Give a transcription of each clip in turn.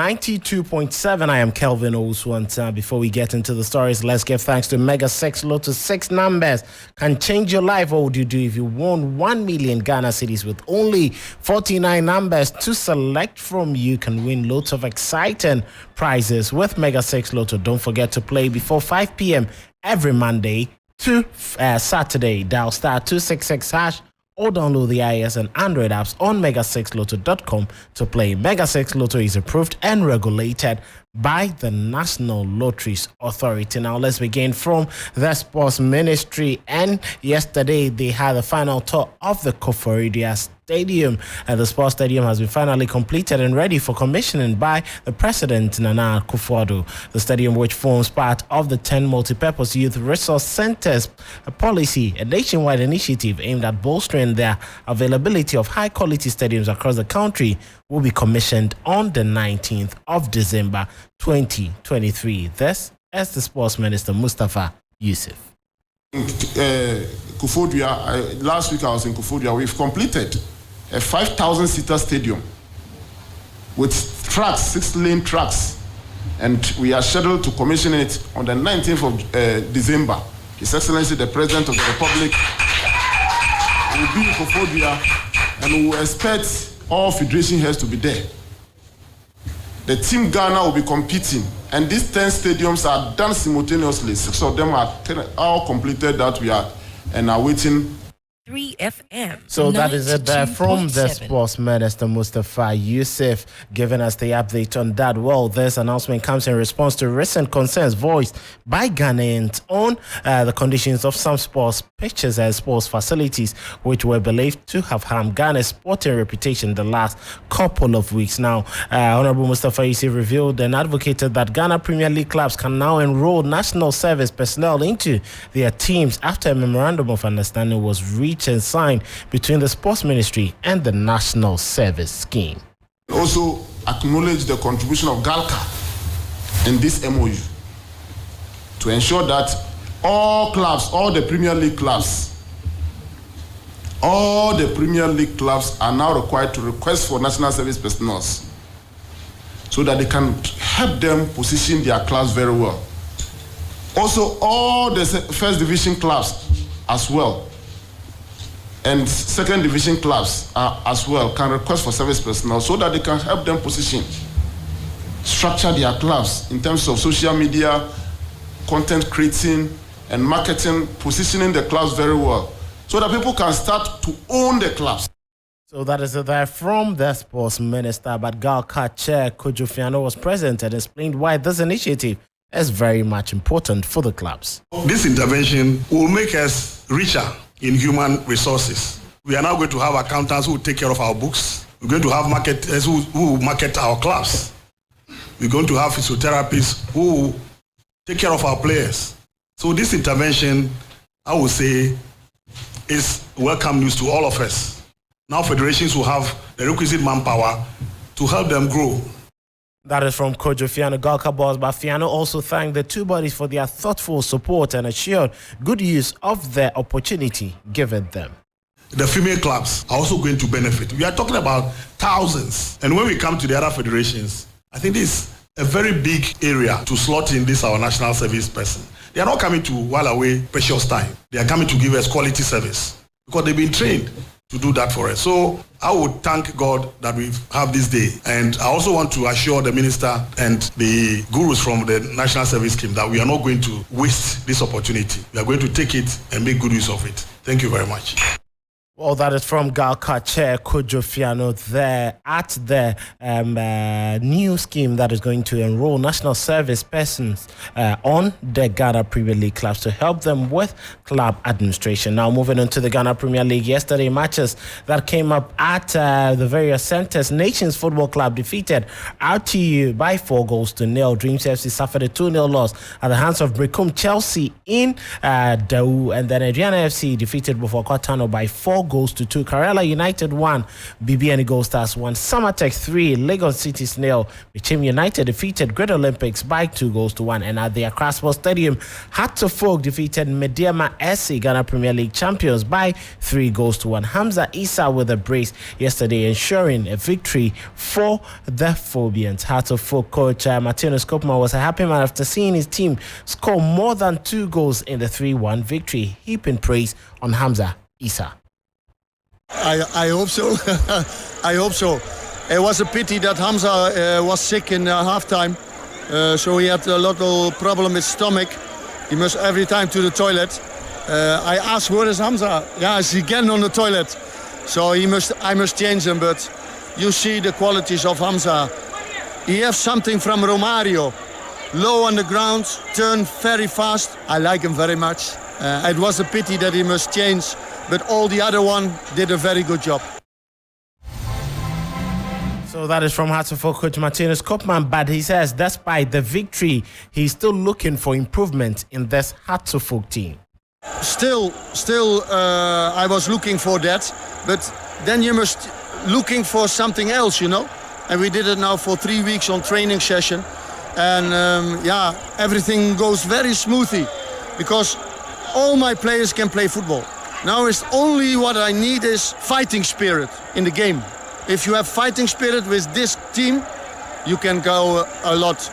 92.7. I am Kelvin Owusu Ansah. Before we get into the stories, let's give thanks to Mega 6 Lotto. 6 numbers can change your life. What would you do if you won 1 million Ghana cedis with only 49 numbers to select from? You can win loads of exciting prizes with Mega 6 Lotto. Don't forget to play before 5 p.m. every Monday to Saturday. Dial star 266 hash or download the iOS and Android apps on mega6lotto.com to play. Mega 6 Lotto is approved and regulated by the National Lotteries Authority. Now let's begin from the Sports Ministry. And yesterday they had the final tour of the Koforidua Stadium. The sports stadium has been finally completed and ready for commissioning by the President Nana Akufo-Addo. The stadium, which forms part of the 10 multi-purpose youth resource centers policy, a nationwide initiative aimed at bolstering their availability of high-quality stadiums across the country, will be commissioned on the 19th of December 2023. This is the Sports Minister, Mustapha Yusuf. Koforidua, last week I was in Koforidua. We've completed a 5,000-seater stadium with tracks, 6-lane tracks, and we are scheduled to commission it on the 19th of December. His Excellency, the President of the Republic, will be in Koforidua, and we will expect all federation heads to be there. The Team Ghana will be competing, and these 10 stadiums are done simultaneously. 6 of them are all completed that we are and are waiting. 3FM. So that is it there from the Sports Minister, Mustapha Yusuf, giving us the update on that. Well, this announcement comes in response to recent concerns voiced by Ghanaians on the conditions of some sports pitches and sports facilities, which were believed to have harmed Ghana's sporting reputation the last couple of weeks. Now, Honorable Mustapha Yusuf revealed and advocated that Ghana Premier League clubs can now enroll national service personnel into their teams after a memorandum of understanding was reached and signed between the Sports Ministry and the National Service Scheme. Also acknowledge the contribution of GALCA in this MOU to ensure that all clubs, all the Premier League clubs are now required to request for national service personnel so that they can help them position their clubs very well. Also, all the first division clubs as well and second division clubs as well can request for service personnel so that they can help them structure their clubs in terms of social media, content creating and marketing, positioning the clubs very well so that people can start to own the clubs. So that is it there from the Sports Minister. But GALCA Chair Kojo Fiano was present and explained why this initiative is very much important for the clubs. This intervention will make us richer in human resources. We are now going to have accountants who will take care of our books. We're going to have marketers who will market our clubs. We're going to have physiotherapists who will take care of our players. So this intervention, I would say, is welcome news to all of us. Now federations will have the requisite manpower to help them grow. That is from Kojo Fiano, GALCA boss. But Fiano also thanked the two bodies for their thoughtful support and assured good use of the opportunity given them. The female clubs are also going to benefit. We are talking about thousands. And when we come to the other federations, I think this is a very big area to slot in this our national service person. They are not coming to while away precious time. They are coming to give us quality service because they've been trained to do that for us. So I would thank God that we have this day. And I also want to assure the minister and the gurus from the National Service Scheme that we are not going to waste this opportunity. We are going to take it and make good use of it. Thank you very much. Well, that is from GALCA Chair Kojo Fiano there at the new scheme that is going to enroll national service persons on the Ghana Premier League clubs to help them with club administration. Now, moving on to the Ghana Premier League, yesterday matches that came up at the various centres. Nations Football Club defeated RTU by 4-0. Dreams FC suffered a 2-0 loss at the hands of Brekum Chelsea in Dawu, and then Adriana FC defeated Bofokotano by 4 4-2. Karela United 1, BBN Gold Stars 1. Summertech 3, Lagos City 0. Bichim United defeated Great Olympics by 2-1. And at the Accra Sports Stadium, Hatterfolk defeated Mediama SC, Ghana Premier League champions, by 3-1. Hamza Issa with a brace yesterday, ensuring a victory for the Phobians. Hatterfolk coach Martinez Kopman was a happy man after seeing his team score more than 2 goals in the 3-1 victory, heaping praise on Hamza Issa. I hope so. I hope so. It was a pity that Hamza was sick in halftime, so he had a lot of problem with stomach. He must every time to the toilet. I asked, where is Hamza? Yeah, he's again on the toilet. So I must change him, but you see the qualities of Hamza. He has something from Romario. Low on the ground, turn very fast. I like him very much. It was a pity that he must change, but all the other one did a very good job. So that is from Hatterfolk coach Martinez Kopman, but he says despite the victory, he's still looking for improvement in this Hatterfolk team. Still, I was looking for that, but then you must looking for something else, you know. And we did it now for 3 weeks on training session, and everything goes very smoothly because all my players can play football. Now it's only what I need is fighting spirit in the game. If you have fighting spirit with this team, you can go a lot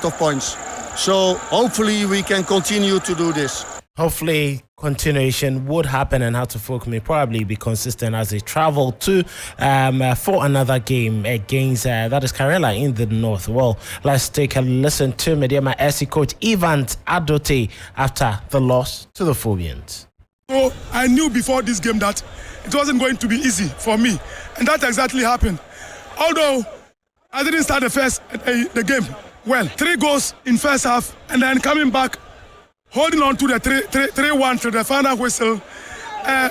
of points. So hopefully we can continue to do this. Hopefully continuation would happen, and Hatterfolk may probably be consistent as they travel to for another game against that is Karela in the north. Well, let's take a listen to Mediama SC coach Ivan Adote after the loss to the Phobians. So I knew before this game that it wasn't going to be easy for me, and that exactly happened. Although I didn't start the game well, 3 goals in first half, and then coming back, holding on to the 3-1 to the final whistle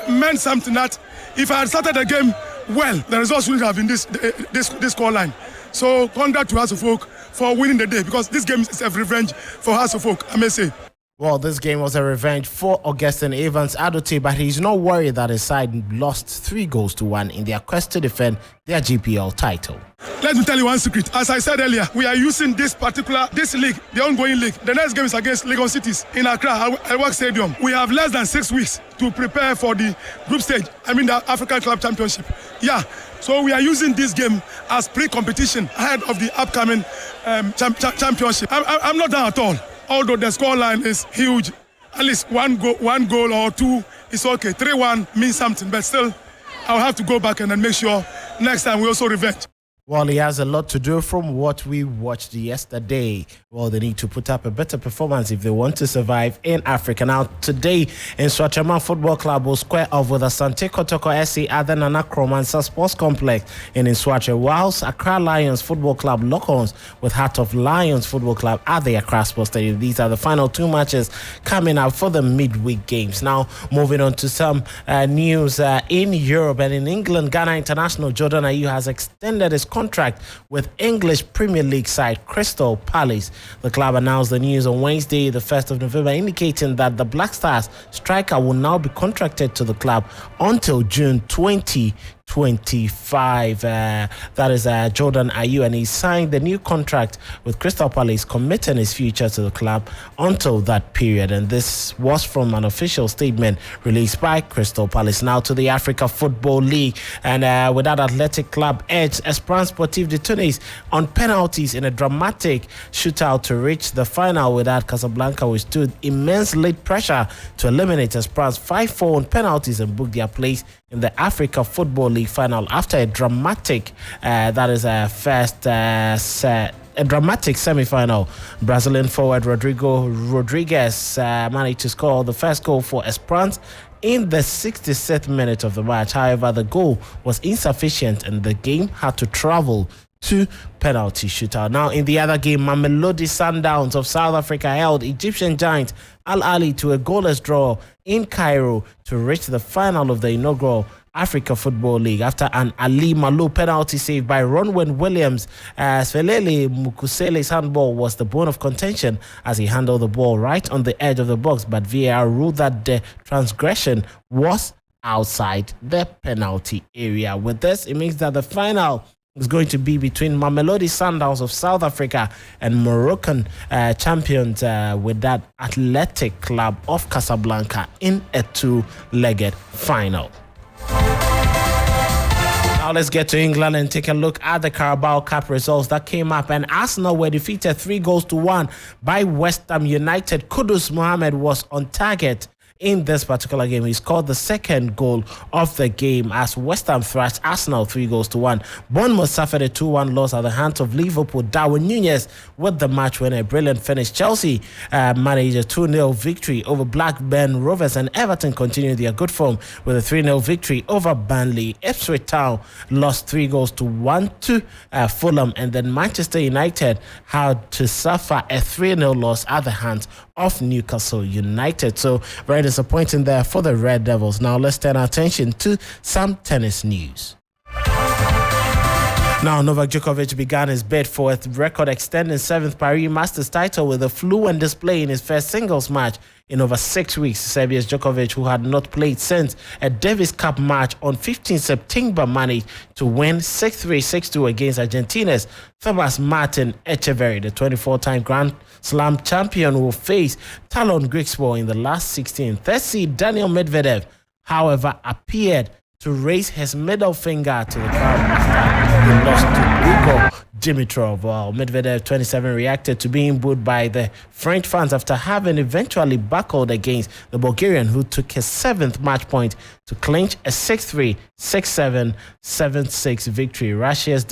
meant something that if I had started the game well, the results wouldn't have been this score line. So congrats to Hatterfolk for winning the day, because this game is a revenge for Hatterfolk, I may say. Well, this game was a revenge for Augustine Evans Adote, but he's not worried that his side lost 3-1 in their quest to defend their GPL title. Let me tell you one secret. As I said earlier, we are using this league, the ongoing league. The next game is against Lagos Cities in Accra, Elwak Stadium. We have less than 6 weeks to prepare for the group stage, the African Club Championship. Yeah, so we are using this game as pre-competition ahead of the upcoming championship. I'm not down at all. Although the scoreline is huge, at least one goal or 2 is okay. 3-1 means something, but still, I'll have to go back and then make sure next time we also revenge. Well, he has a lot to do from what we watched yesterday. Well, they need to put up a better performance if they want to survive in Africa. Now, today, in Swachama Football Club will square off with Asante Kotoko SC at the Nana Kromansa Sports Complex in Nswacha, whilst Accra Lions Football Club lock horns with Heart of Lions Football Club at the Accra Sports Stadium. These are the final 2 matches coming up for the midweek games. Now, moving on to some news in Europe and in England. Ghana international Jordan Ayew has extended his contract with English Premier League side Crystal Palace. The club announced the news on Wednesday, the 1st of November, indicating that the Black Stars striker will now be contracted to the club until June 2025. That is Jordan Ayew, and he signed the new contract with Crystal Palace, committing his future to the club until that period. And this was from an official statement released by Crystal Palace. Now to the Africa Football League, and with that Athletic Club edge Esperance Sportive de Tunis on penalties in a dramatic shootout to reach the final. With that, Casablanca withstood immense late pressure to eliminate Esperance 5-4 on penalties and book their place in the Africa Football League final after a dramatic dramatic semi-final. Brazilian forward Rodrigo Rodriguez managed to score the first goal for Esperance in the 66th minute of the match. However, the goal was insufficient and the game had to travel to penalty shootout. Now, in the other game, Mamelodi Sundowns of South Africa held Egyptian giant Al Ahly to a goalless draw in Cairo to reach the final of the inaugural Africa Football League after an Ali Malo penalty save by Ronwen Williams. Svelele Mukusele's handball was the bone of contention as he handled the ball right on the edge of the box, but VAR ruled that the transgression was outside the penalty area. With this, it means that the final is going to be between Mamelodi Sundowns of South Africa and Moroccan champions with that Athletic Club of Casablanca in a two-legged final. Now let's get to England and take a look at the Carabao Cup results that came up, and Arsenal were defeated 3-1 by West Ham United. Kudus Mohammed was on target in this particular game. He scored the second goal of the game as West Ham thrashed Arsenal 3-1. Bournemouth suffered a 2-1 loss at the hands of Liverpool. Darwin Núñez with the match winner, a brilliant finish. Chelsea managed a 2-0 victory over Blackburn Rovers, and Everton continued their good form with a 3-0 victory over Burnley. Ipswich Town lost 3-1 to Fulham, and then Manchester United had to suffer a 3-0 loss at the hands of Newcastle United. So very disappointing there for the Red Devils. Now let's turn our attention to some tennis news. Now, Novak Djokovic began his bid for a record-extending 7th Paris Masters title with a fluent display in his first singles match in over 6 weeks. Serbia's Djokovic, who had not played since a Davis Cup match on 15 September, managed to win 6-3, 6-2 against Argentina's Thomas Martin Echeverry. The 24-time Grand Slam champion will face Talon Grigspor in the last 16. Third seed Daniel Medvedev, however, appeared to raise his middle finger to the crowd after he lost to Igor Dimitrov. Well, Medvedev, 27, reacted to being booed by the French fans after having eventually buckled against the Bulgarian, who took his 7th match point to clinch a 6-3, 6-7, 7-6 victory. The Russians'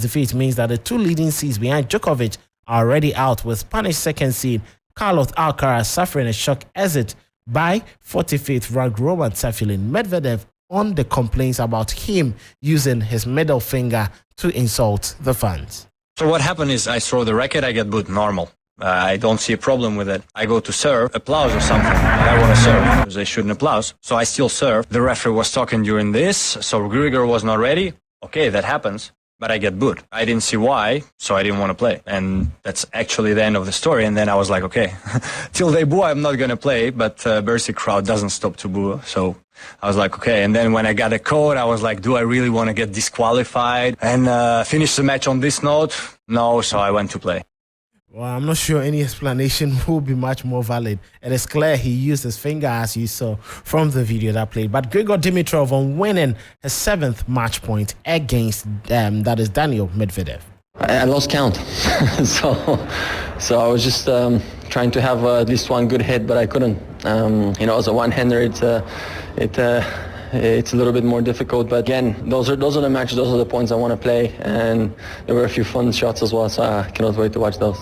defeat means that the two leading seeds behind Djokovic are already out, with Spanish second seed Carlos Alcaraz suffering a shock exit by 45th ranked Roman Safilin. Medvedev on the complaints about him using his middle finger to insult the fans. So what happened is I throw the racket, I get booed, normal. I don't see a problem with it. I go to serve, applause or something, and I want to serve because they shouldn't applause. So I still serve. The referee was talking during this, so Grigor was not ready. Okay, that happens. But I get booed. I didn't see why, so I didn't want to play. And that's actually the end of the story. And then I was like, okay, till they boo, I'm not going to play. But Bercy crowd doesn't stop to boo. So I was like, okay. And then when I got a code, I was like, do I really want to get disqualified and finish the match on this note? No, so I went to play. Well, I'm not sure any explanation will be much more valid. It is clear he used his finger, as you saw from the video that played. But Grigor Dimitrov on winning his 7th match point against that is Daniel Medvedev. I lost count, so I was just trying to have at least one good hit, but I couldn't. As a one-hander, it's a little bit more difficult. But again, those are the matches, those are the points I want to play, and there were a few fun shots as well, so I cannot wait to watch those.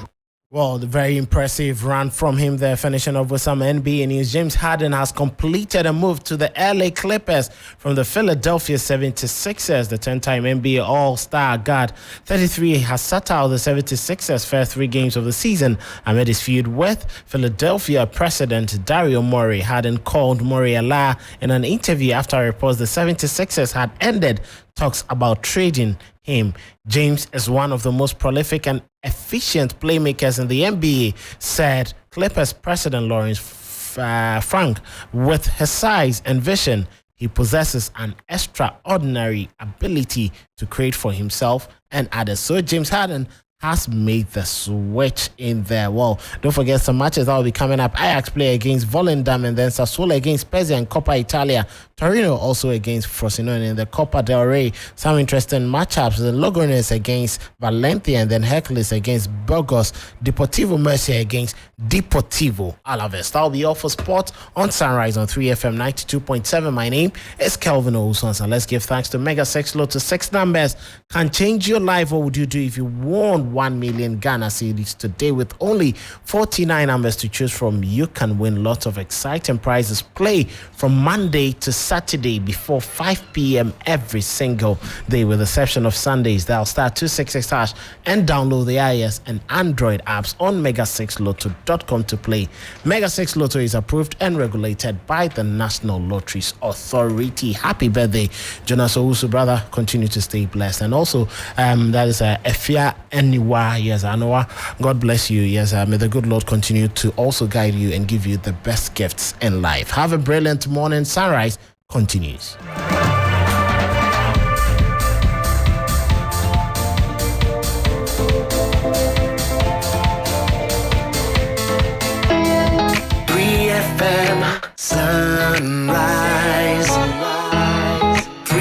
Well, the very impressive run from him there, finishing off with some NBA news. James Harden has completed a move to the LA Clippers from the Philadelphia 76ers. The 10-time NBA All-Star guard, 33, has sat out the 76ers' first 3 games of the season amid his feud with Philadelphia president Daryl Morey. Harden called Morey a liar in an interview after reports the 76ers had ended talks about trading him. James is one of the most prolific and efficient playmakers in the NBA, said Clippers president Lawrence Frank. With his size and vision, he possesses an extraordinary ability to create for himself and others. So James Harden has made the switch in there. Well, don't forget some matches that will be coming up. Ajax play against Volendam, and then Sassuolo against Spezia in Coppa Italia. Torino also against Frosinone in the Copa del Rey. Some interesting matchups. The Logroñés against Valencia, and then Hercules against Burgos. Deportivo Murcia against Deportivo Alaves. That will be all for sport on Sunrise on 3FM 92.7. My name is Kelvin Owusu Ansah. Let's give thanks to Mega 6 Lotto. 6 numbers can change your life. What would you do if you won 1 million Ghana cedis today? With only 49 numbers to choose from, you can win lots of exciting prizes. Play from Monday to Saturday before 5 p.m. every single day, with the exception of Sundays. Dial *266# and download the iOS and Android apps on mega6lotto.com to play. Mega 6 Lotto is approved and regulated by the National Lotteries Authority. Happy birthday, Jonas Owusu, brother. Continue to stay blessed. And also, that is Efia and Aniwa. Yes, Anoa. God bless you. Yes, may the good Lord continue to also guide you and give you the best gifts in life. Have a brilliant morning. Sunrise continues.